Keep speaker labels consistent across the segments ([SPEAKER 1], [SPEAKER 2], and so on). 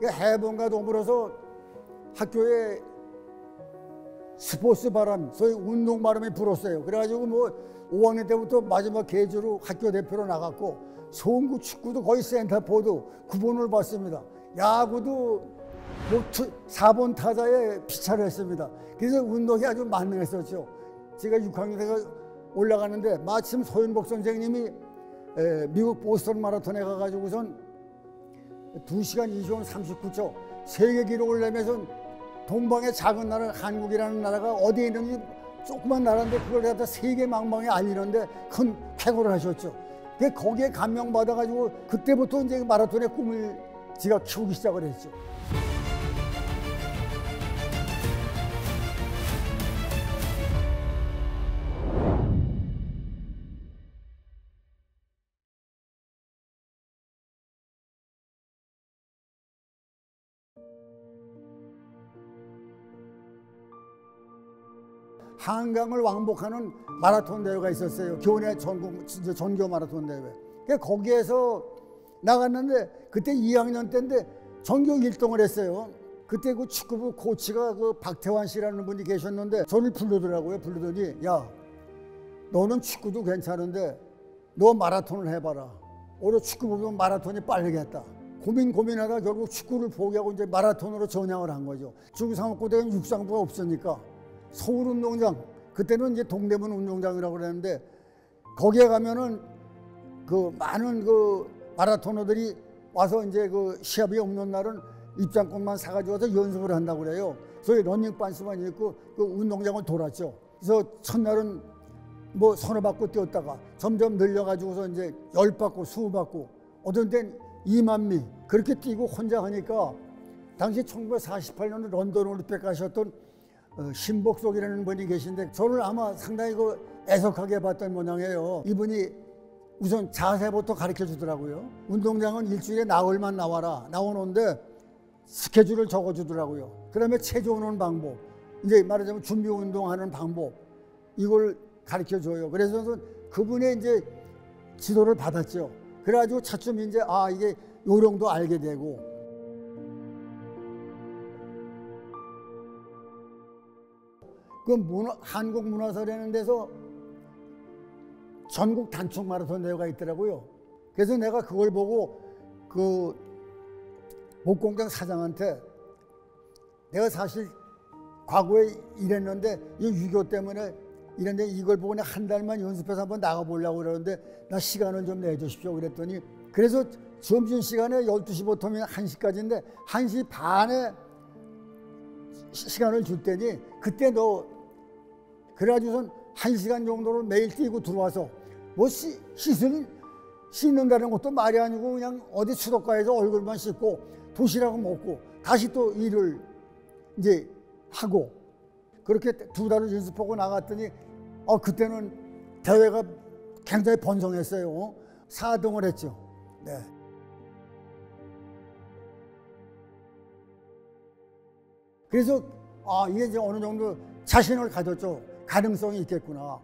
[SPEAKER 1] 해본과 더불어서 학교에 스포츠 바람, 소위 운동 바람이 불었어요. 그래가지고 뭐 5학년 때부터 마지막 계주로 학교 대표로 나갔고, 송구 축구도 거의 센터포드 9번을 받습니다. 야구도 뭐 4번 타자에 피차를 했습니다. 그래서 운동이 아주 만능했었죠. 제가 6학년 때가 올라가는데 마침 소윤복 선생님이 미국 보스턴 마라톤에 가가지고선 2시간 2분 39초 세계 기록을 내면서 동방의 작은 나라 한국이라는 나라가 어디에 있는지 조그만 나라인데 그걸 갖다 세계 망방에 알리는데 큰 쾌거를 하셨죠. 거기에 감명받아가지고 그때부터 이제 마라톤의 꿈을 제가 키우기 시작을 했죠. 한강을 왕복하는 마라톤 대회가 있었어요. 교내 전교 마라톤 대회. 거기에서 나갔는데 그때 2학년 때인데 전교 1등을 했어요. 그때 그 축구부 코치가 그 박태환 씨라는 분이 계셨는데 저를 부르더라고요. 부르더니 야, 너는 축구도 괜찮은데 너 마라톤을 해봐라. 올해 축구부면 마라톤이 빠르겠다. 고민하다 결국 축구를 포기하고 이제 마라톤으로 전향을 한 거죠. 중상업고대는 육상부가 없으니까 서울운동장, 그때는 이제 동대문 운동장이라고 그랬는데 거기에 가면은 그 많은 그 마라토너들이 와서 이제 그 시합이 없는 날은 입장권만 사가지고 와서 연습을 한다고 그래요. 소위 러닝반스만 입고 그 운동장을 돌았죠. 그래서 첫날은 뭐 서너 바퀴 뛰었다가 점점 늘려가지고서 이제 10바퀴, 20바퀴, 어떤 땐 2만 미 그렇게 뛰고 혼자 하니까 당시 1948년 런던 올림픽 가셨던 신복석이라는 분이 계신데 저를 아마 상당히 그 애석하게 봤던 모양이에요. 이분이 우선 자세부터 가르쳐 주더라고요. 운동장은 일주일에 나흘만 나와라. 나오는데 스케줄을 적어 주더라고요. 그 다음에 체조하는 방법, 이제 말하자면 준비 운동하는 방법, 이걸 가르쳐 줘요. 그래서 그분의 이제 지도를 받았죠. 그래가지고 차츰 이제 이게 요령도 알게 되고. 그 한국문화사라는 데서 전국 단축 마라톤 대회가 있더라고요. 그래서 내가 그걸 보고 그 목공장 사장한테 내가 사실 과거에 일했는데 이 6.25 때문에 이랬는데 이걸 보고 내가 한 달만 연습해서 한번 나가보려고 그러는데 나 시간을 좀 내주십시오 그랬더니, 그래서 점심시간에 12시부터면 1시까지인데 1시 반에 시간을 줄 테니 그때 너 그래가지고선 1시간 정도를 매일 뛰고 들어와서 뭐 씻는다는 것도 말이 아니고 그냥 어디 수도가에서 얼굴만 씻고 도시락을 먹고 다시 또 일을 이제 하고 그렇게 2달을 연습하고 나갔더니 그때는 대회가 굉장히 번성했어요. 4등을 했죠. 네. 그래서 이게 이제 어느 정도 자신을 가졌죠. 가능성이 있겠구나.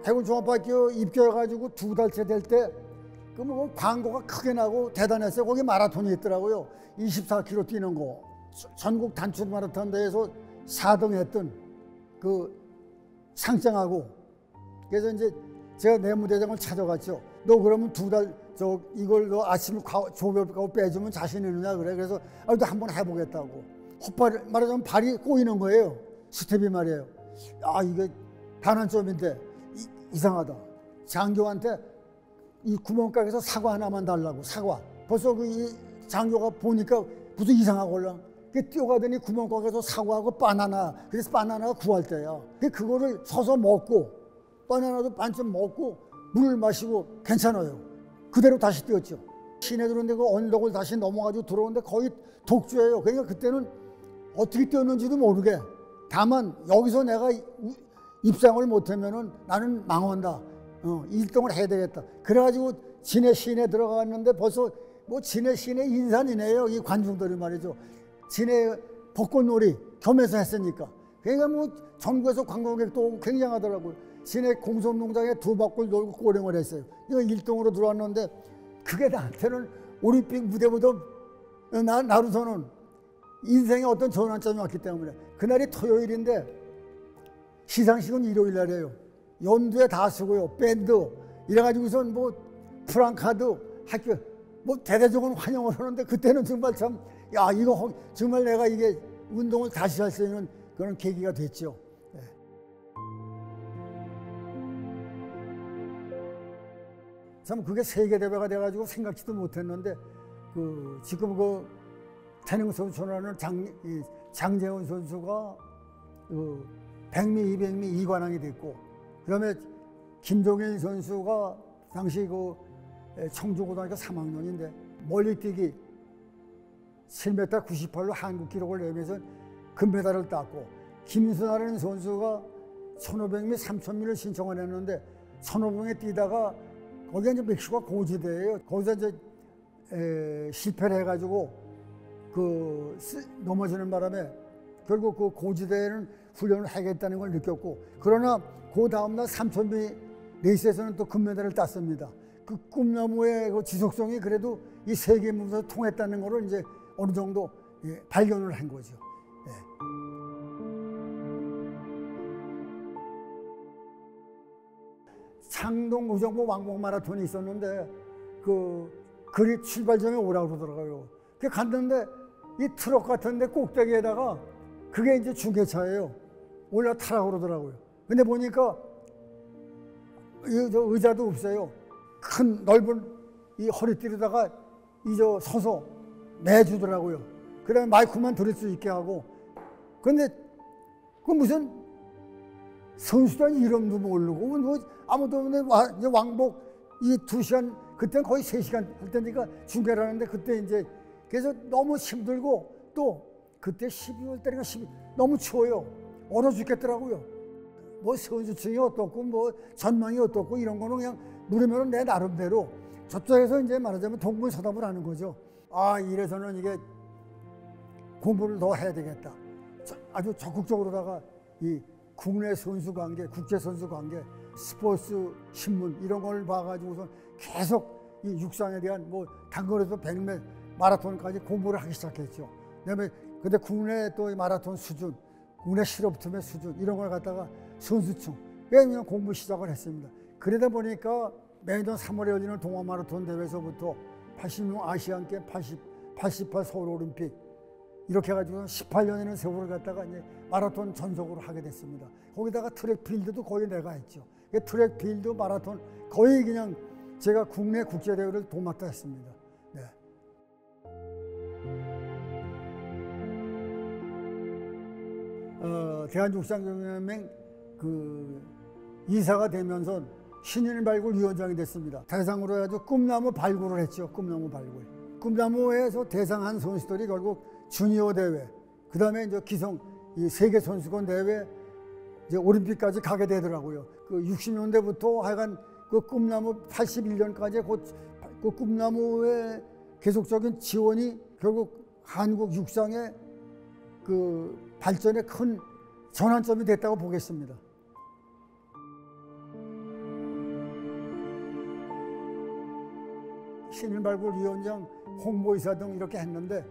[SPEAKER 1] 해군종합학교 입교해가지고 2달째 될 때 그 뭐 광고가 크게 나고 대단했어요. 거기 마라톤이 있더라고요. 24km 뛰는 거. 전국 단축 마라톤 대회에서 4등 했던 그 상장하고. 그래서 이제 제가 내무대장을 찾아갔죠. 너 그러면 2달 이걸 너 아침에 조별가고 빼주면 자신 있느냐 그래. 그래서 너 한번 해보겠다고. 헛발 말하자면 발이 꼬이는 거예요. 스텝이 말이에요. 이게 단한점인데 이상하다. 장교한테 이 구멍가게에서 사과 하나만 달라고. 사과. 벌써 이 장교가 보니까 무슨 이상하고 올라. 뛰어가더니 구멍가게에서 사과하고 바나나. 그래서 바나나가 구할 때야. 그거를 서서 먹고 바나나도 반쯤 먹고 물을 마시고 괜찮아요. 그대로 다시 뛰었죠. 시내 들어오는데 그 언덕을 다시 넘어가지고 들어오는데 거의 독주예요. 그러니까 그때는 어떻게 뛰었는지도 모르게. 다만 여기서 내가 입상을 못하면은 나는 망한다. 1등을 해야 되겠다. 그래가지고 진해 시내 들어갔는데 벌써 뭐 진해 시내 인산이네요. 이 관중들이 말이죠. 진해 벚꽃놀이 겸해서 했으니까. 그러니까 뭐 전국에서 관광객도 오고 굉장하더라고요. 진해 공성농장에 두 바퀴 놀고 꼬령을 했어요. 이거 1등으로 들어왔는데 그게 나한테는 올림픽 무대보다 나로서는 인생의 어떤 전환점이 왔기 때문에 그날이 토요일인데 시상식은 일요일 날이에요. 연두에 다 쓰고요. 밴드 이래가지고선 뭐 프랑카드 학교 뭐 대대적으로 환영을 하는데 그때는 정말 참 야 이거 정말 내가 이게 운동을 다시 할 수 있는 그런 계기가 됐죠. 네. 참 그게 세계 대회가 돼가지고 생각지도 못했는데 그 지금 그 태능 선수라는 장재훈 선수가 그 100미, 200미 2관왕이 됐고 그다음에 김종일 선수가 당시 그 청주고등학교 3학년인데 멀리뛰기 7m 98로 한국 기록을 내면서 금메달을 땄고 김순아라는 선수가 1500미, 3000미를 신청을 했는데 1500에 뛰다가 거기가 이제 멕시코가 고지대예요. 거기서 이제 실패를 해가지고 그 넘어지는 바람에 결국 그 고지대에는 훈련을 하겠다는 걸 느꼈고 그러나 그 다음날 3000미 레이스에서는 또 금메달을 땄습니다. 그 꿈나무의 그 지속성이 그래도 이 세계 무대에서 통했다는 것을 이제 어느 정도 발견을 한 거죠. 예. 창동 의정부 왕복 마라톤이 있었는데 그리 출발점에 오라고 그러더라고요. 그 갔는데 이 트럭 같은데 꼭대기에다가 그게 이제 중계차예요. 올라타라고 그러더라고요. 근데 보니까 저 의자도 없어요. 큰 넓은 이 허리띠로다가 서서 내주더라고요. 그 다음에 마이크만 들을 수 있게 하고. 근데 그 무슨 선수단 이름도 모르고 뭐 아무도 없는데 왕복 이 2시간 그때는 거의 3시간 할 때니까 중계를 하는데 그때 이제 그래서 너무 힘들고 또 그때 12월 달인가 너무 추워요. 얼어 죽겠더라고요. 뭐 선수층이 어떻고 뭐 전망이 어떻고 이런 거는 그냥 누르면 내 나름대로 저쪽에서 이제 말하자면 동분서답을 하는 거죠. 아 이래서는 이게 공부를 더 해야 되겠다. 아주 적극적으로다가 이 국내 선수 관계, 국제 선수 관계, 스포츠 신문 이런 걸 봐가지고서 계속 이 육상에 대한 뭐 단거리에서 100m 마라톤까지 공부를 하기 시작했죠. 그다음에 근데 국내 또 마라톤 수준, 국내 실업팀의 수준 이런 걸 갖다가 선수층 그냥 공부 시작을 했습니다. 그러다 보니까 매년 3월에 열리는 동아 마라톤 대회에서부터 86 아시안게임, 88 서울올림픽 이렇게 해가지고 18년이라는 세월을 갖다가 이제 마라톤 전속으로 하게 됐습니다. 거기다가 트랙필드도 거의 내가 했죠. 트랙필드 마라톤 거의 그냥 제가 국내 국제대회를 도맡아 했습니다. 네. 대한육상경연맹 그 이사가 되면서 신인 발굴 위원장이 됐습니다. 대상으로 해가지고 꿈나무 발굴을 했죠. 꿈나무 발굴. 꿈나무에서 대상한 선수들이 결국 주니어 대회, 그 다음에 이제 기성 이 세계 선수권 대회, 이제 올림픽까지 가게 되더라고요. 그 60년대부터 하여간 그 꿈나무 81년까지 그 꿈나무의 계속적인 지원이 결국 한국 육상의 그 발전에 큰 전환점이 됐다고 보겠습니다. 신인발굴위원장, 홍보이사 등 이렇게 했는데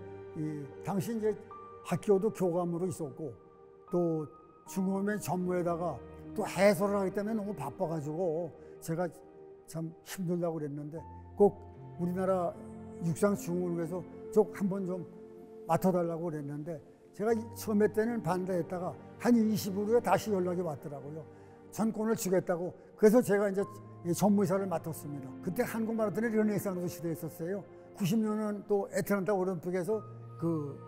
[SPEAKER 1] 당시 이제 학교도 교감으로 있었고 또 중앙면 전무에다가 또 해설을 하기 때문에 너무 바빠가지고 제가 참 힘들다고 그랬는데 꼭 우리나라 육상중흥회에서 좀 한번 좀 맡아달라고 그랬는데 제가 처음에 때는 반대했다가 한 20일 후에 다시 연락이 왔더라고요. 전권을 주겠다고. 그래서 제가 이제 전무이사를 맡았습니다. 그때 한국 마라톤의 르네상스 시대에 있었어요. 90년은 또 애틀랜타 올림픽에서 그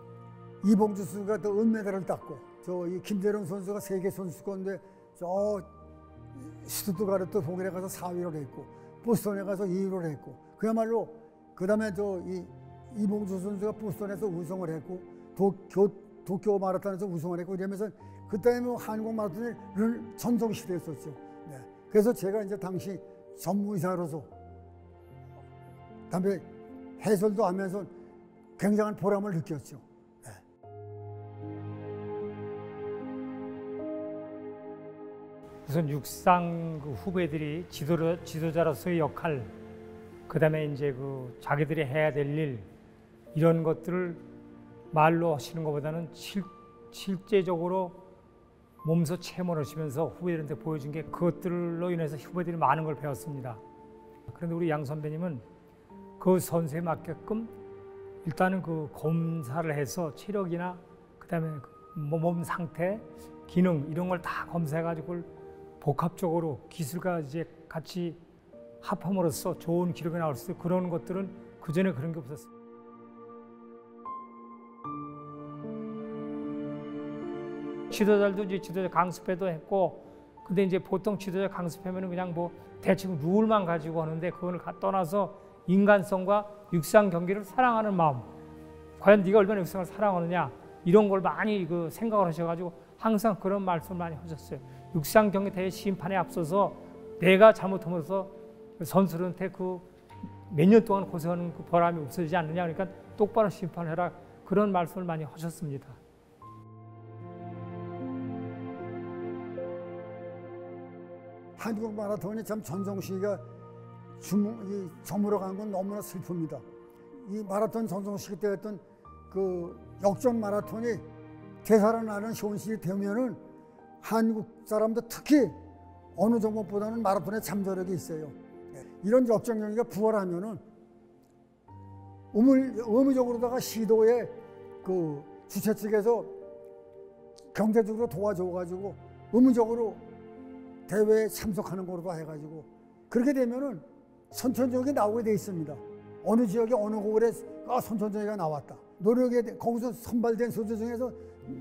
[SPEAKER 1] 이봉주 선수가 또 은메달을 땄고 저 이 김대령 선수가 세계 선수권대 저 스투트가르트 독일에 가서 4위를 했고 보스턴에 가서 2위를 했고 그야말로 그다음에 저 이 이봉주 선수가 보스턴에서 우승을 했고 도쿄 마라톤에서 우승을 했고 이러면서 그때 뭐 한국 마라톤이 전성 시대였었죠. 네. 그래서 제가 이제 당시 전무이사로서 그다음에 해설도 하면서 굉장한 보람을 느꼈죠. 네.
[SPEAKER 2] 우선 육상 그 후배들이 지도자로서의 역할, 그다음에 이제 그 자기들이 해야 될 일, 이런 것들을 말로 하시는 것보다는 실제적으로 몸소 체험을 하시면서 후배들한테 보여준 게, 그것들로 인해서 후배들이 많은 걸 배웠습니다. 그런데 우리 양 선배님은 그 선수에 맞게끔 일단은 그 검사를 해서 체력이나 그다음에 몸 상태, 기능 이런 걸 다 검사해가지고 복합적으로 기술과 이제 같이 합함으로써 좋은 기록이 나올 수 있고, 그런 것들은 그전에 그런 게 없었어요. 지도자들도 이제 지도자 강습회도 했고, 근데 이제 보통 지도자 강습하면 그냥 뭐 대충 룰만 가지고 하는데, 그걸 떠나서 인간성과 육상 경기를 사랑하는 마음, 과연 네가 얼마나 육상을 사랑하느냐, 이런 걸 많이 그 생각을 하셔가지고 항상 그런 말씀을 많이 하셨어요. 육상 경기 대회 심판에 앞서서 내가 잘못함으로써 선수들한테 그 몇 년 동안 고생하는 그 보람이 없어지지 않느냐, 그러니까 똑바로 심판해라, 그런 말씀을 많이 하셨습니다.
[SPEAKER 1] 한국 마라톤이 참 전성시기가 저물어 간 건 너무나 슬픕니다. 이 마라톤 전성시기 때 했던 그 역전 마라톤이 되살아나는 현실이 되면은 한국 사람들 특히 어느 종목보다는 마라톤에 잠재력이 있어요. 이런 역전 경기가 부활하면은 의무적으로다가 시도에 그 주최 측에서 경제적으로 도와줘가지고 의무적으로 대회에 참석하는 거로도 해가지고, 그렇게 되면은 선천적이 나오게 돼 있습니다. 어느 지역에 어느 고을에 선천적이가 나왔다. 거기서 선발된 선수 중에서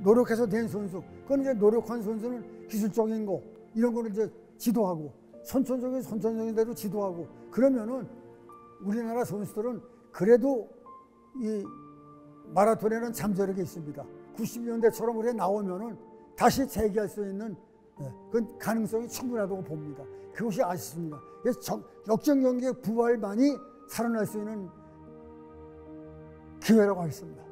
[SPEAKER 1] 노력해서 된 선수, 그건 이제 노력한 선수는 기술적인 거 이런 거를 이제 지도하고, 선천적인 대로 지도하고, 그러면은 우리나라 선수들은 그래도 이 마라톤에는 잠재력이 있습니다. 90년대처럼 우리가 나오면은 다시 재기할 수 있는 그 가능성이 충분하다고 봅니다. 그것이 아쉽습니다. 그래서 역전 경기의 부활만이 살아날 수 있는 기회라고 하겠습니다.